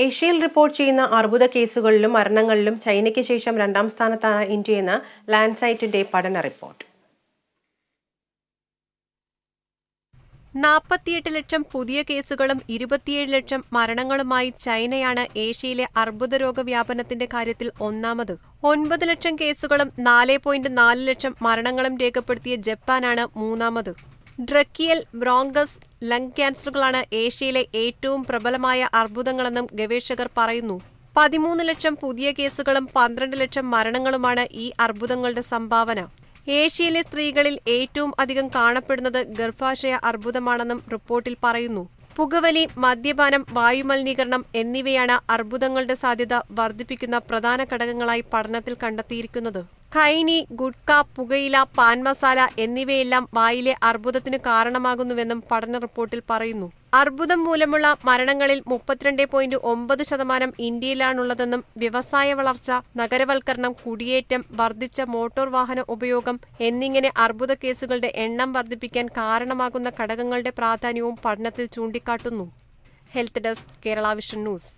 ഏഷ്യയിൽ റിപ്പോർട്ട് ചെയ്യുന്ന അർബുദ കേസുകളിലും മരണങ്ങളിലും ചൈനയ്ക്ക് ശേഷം രണ്ടാം സ്ഥാനത്താണ് ഇന്ത്യയെന്ന് ലാൻഡ്സൈറ്റിന്റെ പഠന റിപ്പോർട്ട്. 48 ലക്ഷം പുതിയ കേസുകളും 27 ലക്ഷം മരണങ്ങളുമായി ചൈനയാണ് ഏഷ്യയിലെ അർബുദ രോഗവ്യാപനത്തിന്റെ കാര്യത്തിൽ ഒന്നാമത്. 9 ലക്ഷം കേസുകളും 4.4 ലക്ഷം മരണങ്ങളും രേഖപ്പെടുത്തിയ ജപ്പാനാണ് മൂന്നാമത്. ട്രക്കിയൽ, ബ്രോങ്കസ്, ലങ് ക്യാൻസറുകളാണ് ഏഷ്യയിലെ ഏറ്റവും പ്രബലമായ അർബുദങ്ങളെന്നും ഗവേഷകർ പറയുന്നു. 13 ലക്ഷം പുതിയ കേസുകളും 12 ലക്ഷം മരണങ്ങളുമാണ് ഈ അർബുദങ്ങളുടെ സംഭാവന. ഏഷ്യയിലെ സ്ത്രീകളിൽ ഏറ്റവും അധികം കാണപ്പെടുന്നത് ഗർഭാശയ അർബുദമാണെന്നും റിപ്പോർട്ടിൽ പറയുന്നു. പുകവലി, മദ്യപാനം, വായുമലിനീകരണം എന്നിവയാണ് അർബുദങ്ങളുടെ സാധ്യത വർദ്ധിപ്പിക്കുന്ന പ്രധാന ഘടകങ്ങളായി പഠനത്തിൽ കണ്ടെത്തിയിരിക്കുന്നത്. ഖൈനി, ഗുഡ്ക, പുകയില, പാൻ മസാല എന്നിവയെല്ലാം വായിലെ അർബുദത്തിന് കാരണമാകുന്നുവെന്നും പഠന റിപ്പോർട്ടിൽ പറയുന്നു. അർബുദം മൂലമുള്ള മരണങ്ങളിൽ 32.9% ഇന്ത്യയിലാണുള്ളതെന്നും വ്യവസായ വളർച്ച, നഗരവൽക്കരണം, കുടിയേറ്റം, വർദ്ധിച്ച മോട്ടോർ വാഹന ഉപയോഗം എന്നിങ്ങനെ അർബുദ കേസുകളുടെ എണ്ണം വർദ്ധിപ്പിക്കാൻ കാരണമാകുന്ന ഘടകങ്ങളുടെ പ്രാധാന്യവും പഠനത്തിൽ ചൂണ്ടിക്കാട്ടുന്നു. Health desk, Kerala vision news.